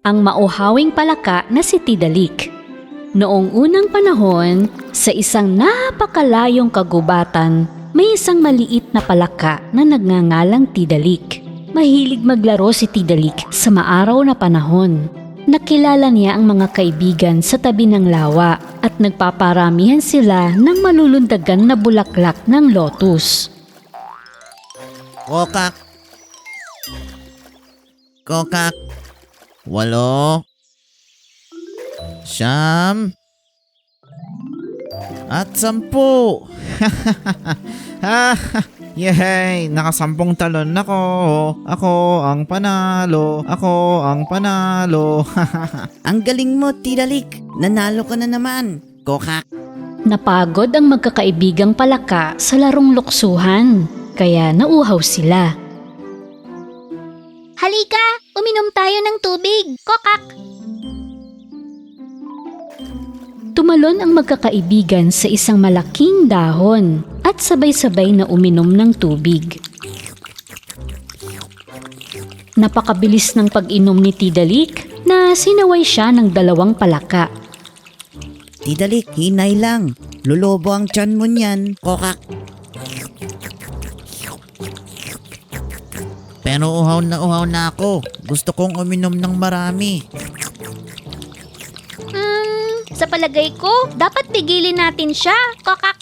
ang mauhawing palaka na si Tidalik. Noong unang panahon, sa isang napakalayong kagubatan, may isang maliit na palaka na nagngangalang Tidalik. Mahilig maglaro si Tidalik sa maaraw na panahon. Nakilala niya ang mga kaibigan sa tabi ng lawa at nagpaparamihan sila ng malulundagan na bulaklak ng lotus. Kokak. Kokak. 8. 9. At 10. Yay! Nakasampung talon ako. Ako ang panalo. Ako ang panalo. Ang galing mo, Tidalik. Nanalo ka na naman. Kokak. Napagod ang magkakaibigang palaka sa larong luksuhan, kaya nauhaw sila. Halika, uminom tayo ng tubig. Kokak! Tumalon ang magkakaibigan sa isang malaking dahon at sabay-sabay na uminom ng tubig. Napakabilis ng pag-inom ni Tidalik na sinaway siya ng 2 palaka. Tidalik, hinay lang. Lulobo ang tiyan mo niyan. Kokak. Pero uhaw na ako. Gusto kong uminom ng marami. Sa palagay ko, dapat pigilin natin siya. Kokak!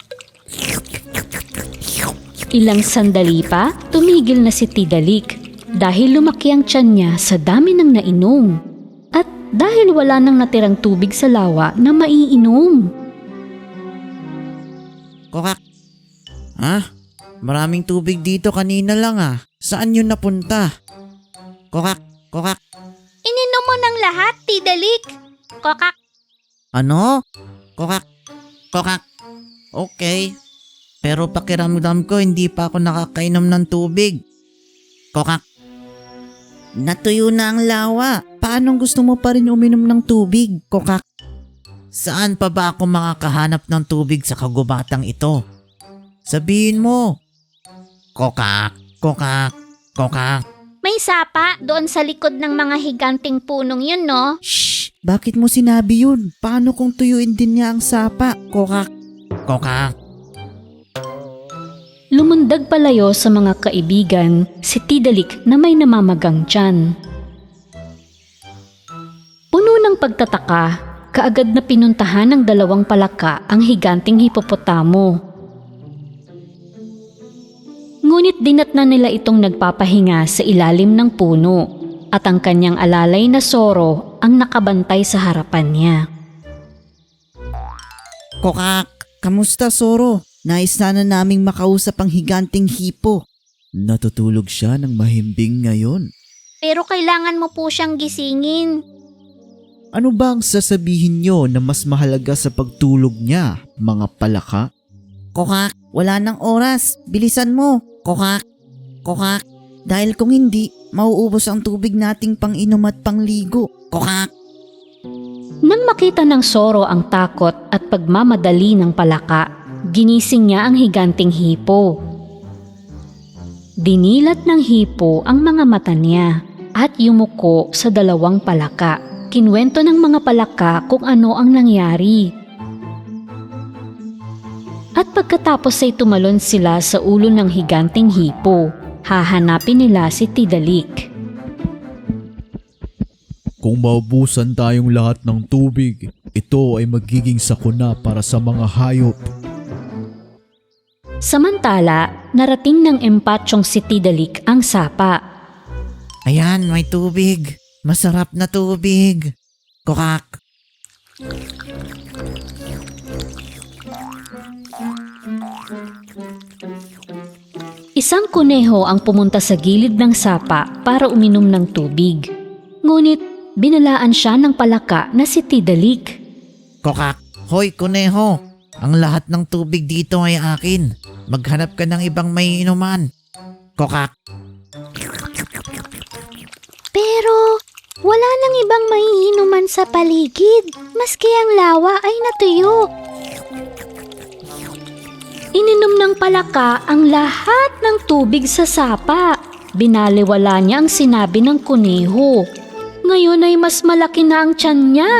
Ilang sandali pa, tumigil na si Tidalik dahil lumaki ang tiyan niya sa dami ng nainom at dahil wala nang natirang tubig sa lawa na maiinom. Kokak. Ha? Maraming tubig dito kanina lang ah. Saan yun napunta? Kokak. Kokak. Ininom mo ng lahat, Tidalik. Kokak! Ano? Kokak. Kokak. Okay. Pero pakiramdam ko hindi pa ako nakakainom ng tubig. Kokak. Natuyo na ang lawa. Paano gusto mo pa rin uminom ng tubig? Kokak. Saan pa ba ako makakahanap ng tubig sa kagubatang ito? Sabihin mo. Kokak. Kokak. Kokak. May sapa doon sa likod ng mga higanting punong yun, no? Shh! Bakit mo sinabi yun? Paano kung tuyuin din niya ang sapa? Kokak. Kokak. Lumundag palayo sa mga kaibigan si Tidalik na may namamagang tiyan. Puno ng pagtataka, kaagad na pinuntahan ng 2 palaka ang higanting hipopotamo. Ngunit dinatnan nila itong nagpapahinga sa ilalim ng puno at ang kanyang alalay na soro ang nakabantay sa harapan niya. Kokak. Kamusta, Soro? Nais sana naming makausap ang higanting hipo. Natutulog siya ng mahimbing ngayon. Pero kailangan mo po siyang gisingin. Ano ba ang sasabihin niyo na mas mahalaga sa pagtulog niya, mga palaka? Kokak. Wala nang oras. Bilisan mo. Kokak. Kokak. Dahil kung hindi, mauubos ang tubig nating pang-inom at pangligo. Kokak. Nang makita ng soro ang takot at pagmamadali ng palaka, ginising niya ang higanting hipo. Dinilat ng hipo ang mga mata niya at yumuko sa 2 palaka. Kinwento ng mga palaka kung ano ang nangyari. At pagkatapos ay tumalon sila sa ulo ng higanting hipo. Hahanapin nila si Tidalik. Kung maubusan tayong lahat ng tubig, ito ay magiging sakuna para sa mga hayop. Samantala, narating ng empatsyong si Tidalik ang sapa. Ayan, may tubig. Masarap na tubig. Kokak. Isang kuneho ang pumunta sa gilid ng sapa para uminom ng tubig. Ngunit binalaan siya ng palaka na si Tidalik. Kokak. Hoy, kuneho. Ang lahat ng tubig dito ay akin. Maghanap ka ng ibang may inuman. Kokak. Pero wala nang ibang maiinuman sa paligid. Maski ang lawa ay natuyo. Ininom ng palaka ang lahat ng tubig sa sapa. Binaliwala niya ang sinabi ng kuneho. Ngayon ay mas malaki na ang tiyan niya.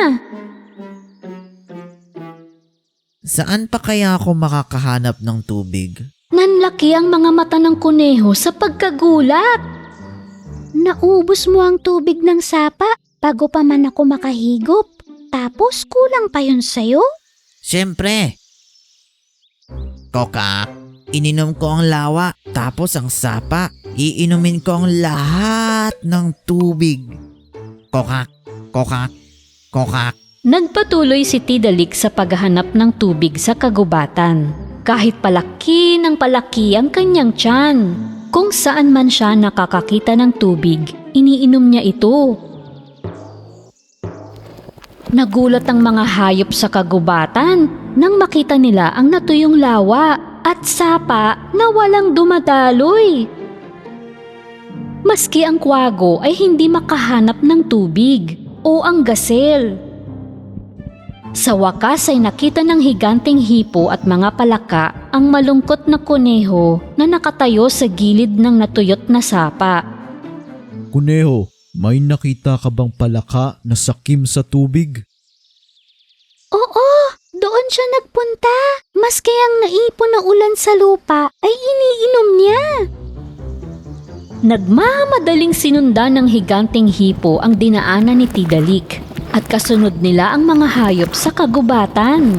Saan pa kaya ako makakahanap ng tubig? Nanlaki ang mga mata ng kuneho sa pagkagulat. Naubos mo ang tubig ng sapa bago pa man ako makahigop. Tapos kulang pa yun sa'yo? Siyempre. Kokak, ininom ko ang lawa tapos ang sapa. Iinumin ko ang lahat ng tubig. Kokak, kokak, kokak. Nagpatuloy si Tidalik sa paghahanap ng tubig sa kagubatan. Kahit palaki ng palaki ang kanyang tiyan. Kung saan man siya nakakakita ng tubig, iniinom niya ito. Nagulat ang mga hayop sa kagubatan nang makita nila ang natuyong lawa at sapa na walang dumadaloy. Maski ang kwago ay hindi makahanap ng tubig o ang gasel. Sa wakas ay nakita ng higanteng hipo at mga palaka ang malungkot na kuneho na nakatayo sa gilid ng natuyot na sapa. Kuneho, may nakita ka bang palaka na sakim sa tubig? Oo, doon siya nagpunta. Maski ang naipon na ulan sa lupa ay iniinom niya. Nagmamadaling sinundan ng higanteng hipo ang dinaanan ni Tidalik at kasunod nila ang mga hayop sa kagubatan.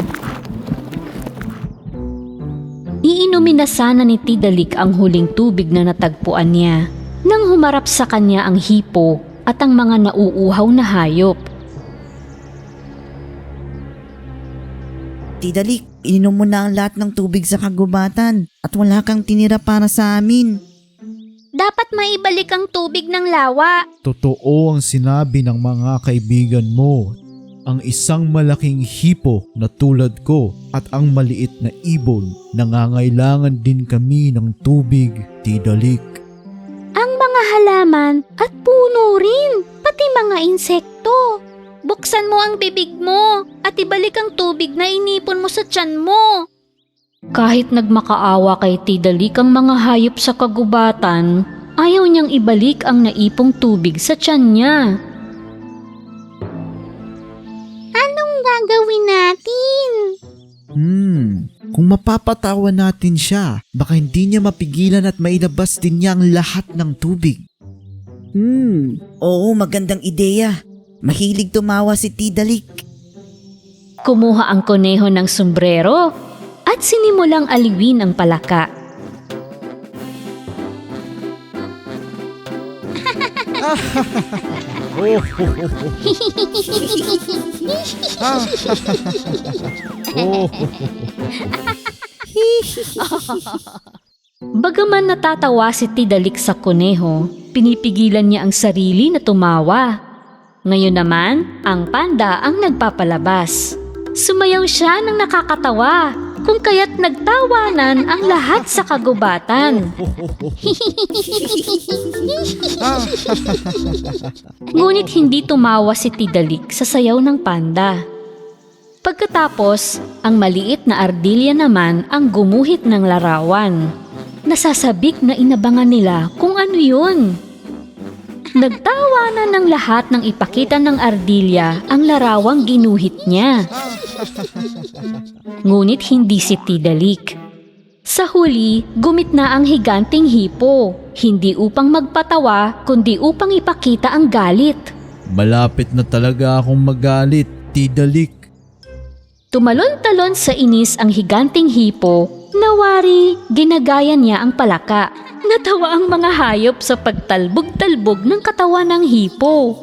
Iinumin na sana ni Tidalik ang huling tubig na natagpuan niya nang humarap sa kanya ang hipo at ang mga nauuhaw na hayop. Tidalik, ininom mo na ang lahat ng tubig sa kagubatan at wala kang tinira para sa amin. Dapat maibalik ang tubig ng lawa. Totoo ang sinabi ng mga kaibigan mo. Ang isang malaking hipo na tulad ko at ang maliit na ibon, nangangailangan din kami ng tubig, Tidalik. Ang mga halaman at puno rin, pati mga insekto. Buksan mo ang bibig mo at ibalik ang tubig na inipon mo sa tiyan mo. Kahit nagmakaawa kay Tidalik ang mga hayop sa kagubatan, ayaw niyang ibalik ang naipong tubig sa tiyan niya. Anong gagawin natin? Kung mapapatawa natin siya, baka hindi niya mapigilan at mailabas din niya ang lahat ng tubig. Oo, magandang ideya. Mahilig tumawa si Tidalik. Kumuha ang kuneho ng sombrero at sinimulang aliwin ang palaka. Bagaman natatawa si Tidalik sa kuneho, pinipigilan niya ang sarili na tumawa. Ngayon naman, ang panda ang nagpapalabas. Sumayaw siya ng nakakatawa, kung kaya't nagtawanan ang lahat sa kagubatan. Ngunit hindi tumawa si Tidalik sa sayaw ng panda. Pagkatapos, ang maliit na ardilya naman ang gumuhit ng larawan. Nasasabik na inabangan nila kung ano yun. Nagtawanan ng lahat ng ipakita ng ardilya ang larawang ginuhit niya. Ngunit hindi si Tidalik. Sa huli, gumit na ang higanteng hipo, hindi upang magpatawa kundi upang ipakita ang galit. Malapit na talaga akong magalit, Tidalik. Tumalon-talon sa inis ang higanteng hipo, nawari ginagaya niya ang palaka. Natawa ang mga hayop sa pagtalbog-talbog ng katawan ng hipo.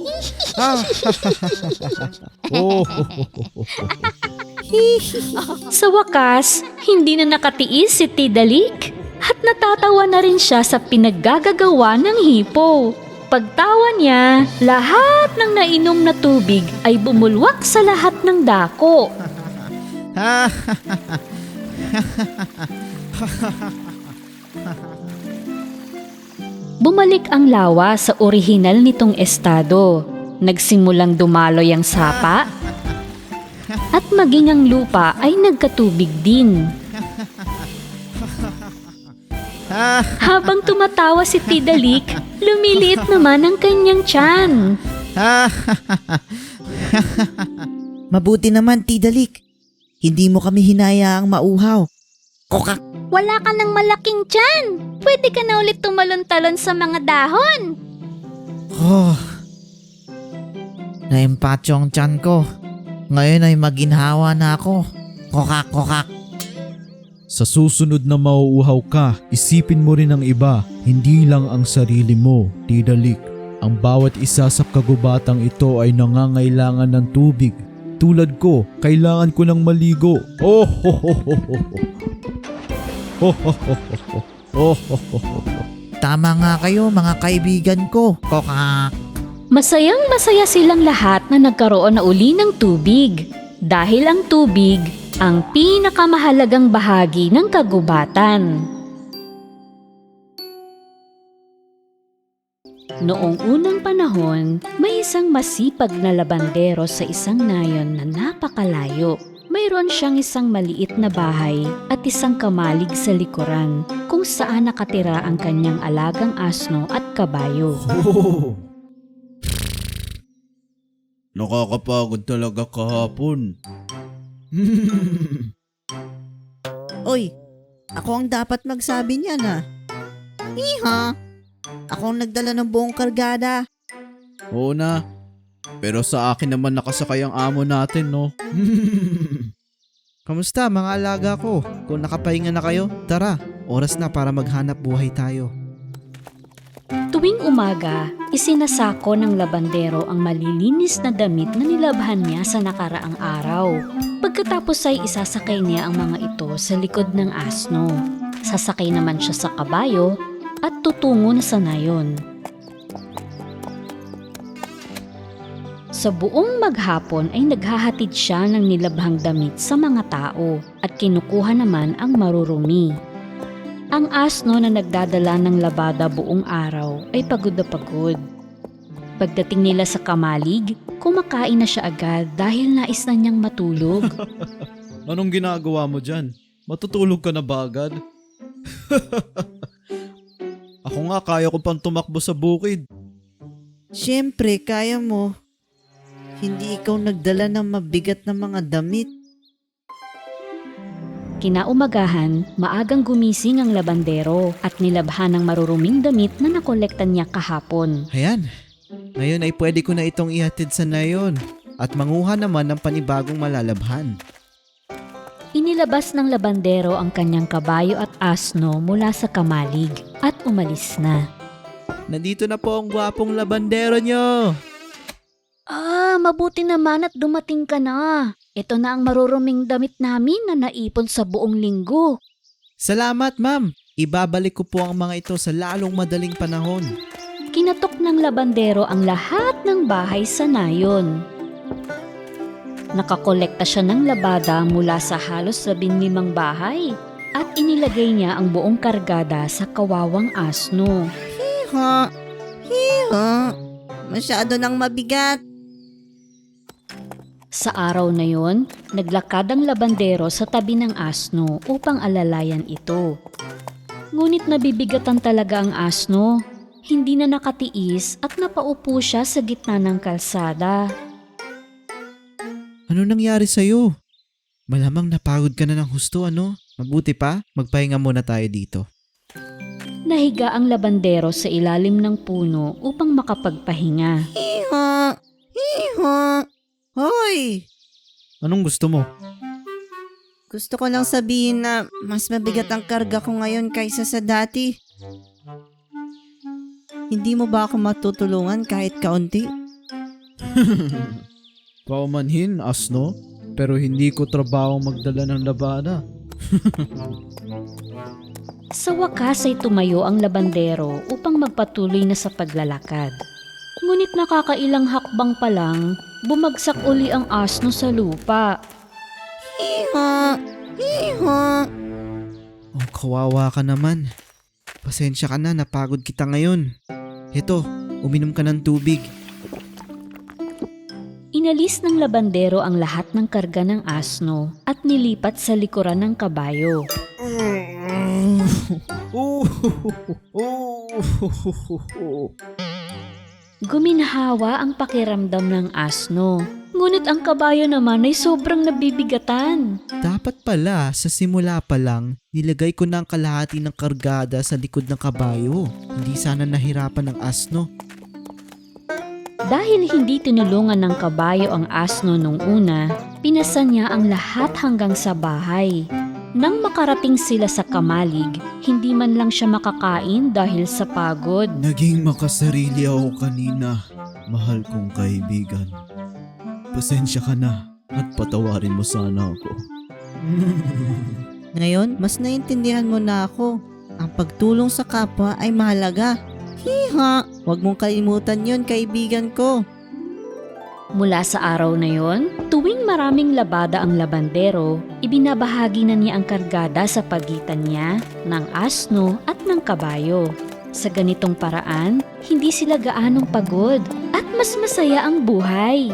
Sa wakas, hindi na nakatiis si Tidalik at natatawa na rin siya sa pinaggagawa ng hipo. Pagtawa niya, lahat ng nainom na tubig ay bumulwak sa lahat ng dako. Bumalik ang lawa sa orihinal nitong estado. Nagsimulang dumaloy ang sapa at maging ang lupa ay nagkatubig din. Habang tumatawa si Tidalik, lumiliit naman ang kanyang tiyan. Mabuti naman, Tidalik. Hindi mo kami hinayaang mauhaw. Kokak! Wala ka ng malaking tiyan. Pwede ka na ulit tumalon-talon sa mga dahon. Oh, naimpatyo ang tiyan ko. Ngayon ay maginhawa na ako. Kokak, kokak. Sa susunod na mauuhaw ka, isipin mo rin ang iba, hindi lang ang sarili mo, Tidalik. Ang bawat isa sa kagubatang ito ay nangangailangan ng tubig. Tulad ko, kailangan ko ng maligo. Oh, ho, ho, ho, ho, ho. Oh, ho, ho, ho, ho. Oh, ho, ho, ho, ho. Tama nga kayo mga kaibigan ko. Kokak. Masayang masaya silang lahat na nagkaroon na uli ng tubig. Dahil ang tubig ang pinakamahalagang bahagi ng kagubatan. Noong unang panahon, may isang masipag na labandero sa isang nayon na napakalayo. Mayroon siyang isang maliit na bahay at isang kamalig sa likuran kung saan nakatira ang kanyang alagang asno at kabayo. Oh. Nakakapagod talaga kahapon. Oy, ako ang dapat magsabi niyan ah. Iha! Ako ang nagdala ng buong kargada. Oo na. Pero sa akin naman nakasakay ang amo natin, no? Kamusta mga alaga ko? Kung nakapahinga na kayo, tara. Oras na para maghanap buhay tayo. Tuwing umaga, isinasako ng labandero ang malilinis na damit na nilabhan niya sa nakaraang araw. Pagkatapos ay isasakay niya ang mga ito sa likod ng asno. Sasakay naman siya sa kabayo at tutungo na sa nayon. Sa buong maghapon ay naghahatid siya ng nilabhang damit sa mga tao at kinukuha naman ang marurumi. Ang asno na nagdadala ng labada buong araw ay pagod na pagod. Pagdating nila sa kamalig, kumakain na siya agad dahil nais na niyang matulog. Anong ginagawa mo dyan? Matutulog ka na ba agad? Ako nga, kaya ko pang tumakbo sa bukid. Siyempre, kaya mo. Hindi ikaw nagdala ng mabigat na mga damit. Kinaumagahan, maagang gumising ang labandero at nilabhan ng maruruming damit na nakolekta niya kahapon. Ayan. Ngayon ay pwede ko na itong ihatid sa nayon at manguha naman ng panibagong malalabhan. Inilabas ng labandero ang kanyang kabayo at asno mula sa kamalig at umalis na. Nandito na po ang gwapong labandero nyo. Mabuti naman at dumating ka na. Ito na ang maruruming damit namin na naipon sa buong linggo. Salamat ma'am. Ibabalik ko po ang mga ito sa lalong madaling panahon. Kinatok ng labandero ang lahat ng bahay sa nayon. Nakakolekta siya ng labada mula sa halos 15 bahay at inilagay niya ang buong kargada sa kawawang asno. Hiha! Hiha! Masyado nang mabigat. Sa araw na yon, naglakad ang labandero sa tabi ng asno upang alalayan ito. Ngunit nabibigatan talaga ang asno. Hindi na nakatiis at napaupo siya sa gitna ng kalsada. Ano nangyari sa'yo? Malamang napagod ka na ng husto, ano? Mabuti pa, magpahinga muna tayo dito. Nahiga ang labandero sa ilalim ng puno upang makapagpahinga. Hiha! Hiha! Hoy! Anong gusto mo? Gusto ko lang sabihin na mas mabigat ang karga ko ngayon kaysa sa dati. Hindi mo ba ako matutulungan kahit kaunti? Paumanhin, asno, pero hindi ko trabaho magdala ng labada. Sa wakas ay tumayo ang labandero upang magpatuloy na sa paglalakad. Ngunit nakakailang hakbang pa lang, bumagsak uli ang asno sa lupa. Hiha! Hiha! Oh, kawawa ka naman. Pasensya ka na, napagod kita ngayon. Heto, uminom ka ng tubig. Inalis ng labandero ang lahat ng karga ng asno at nilipat sa likuran ng kabayo. Guminhawa ang pakiramdam ng asno. Ngunit ang kabayo naman ay sobrang nabibigatan. Dapat pala sa simula pa lang, nilagay ko na ang kalahati ng kargada sa likod ng kabayo. Hindi sana nahirapan ng asno. Dahil hindi tinulungan ng kabayo ang asno nung una, pinasan niya ang lahat hanggang sa bahay. Nang makarating sila sa kamalig, hindi man lang siya makakain dahil sa pagod. Naging makasarili ako kanina, mahal kong kaibigan. Pasensya ka na at patawarin mo sana ako. Ngayon, mas naintindihan mo na ako. Ang pagtulong sa kapwa ay mahalaga. Hiha! Huwag mong kalimutan yon, kaibigan ko. Mula sa araw na yon, tuwing maraming labada ang labandero, ibinabahagi na niya ang kargada sa pagitan niya, ng asno at ng kabayo. Sa ganitong paraan, hindi sila gaanong pagod at mas masaya ang buhay.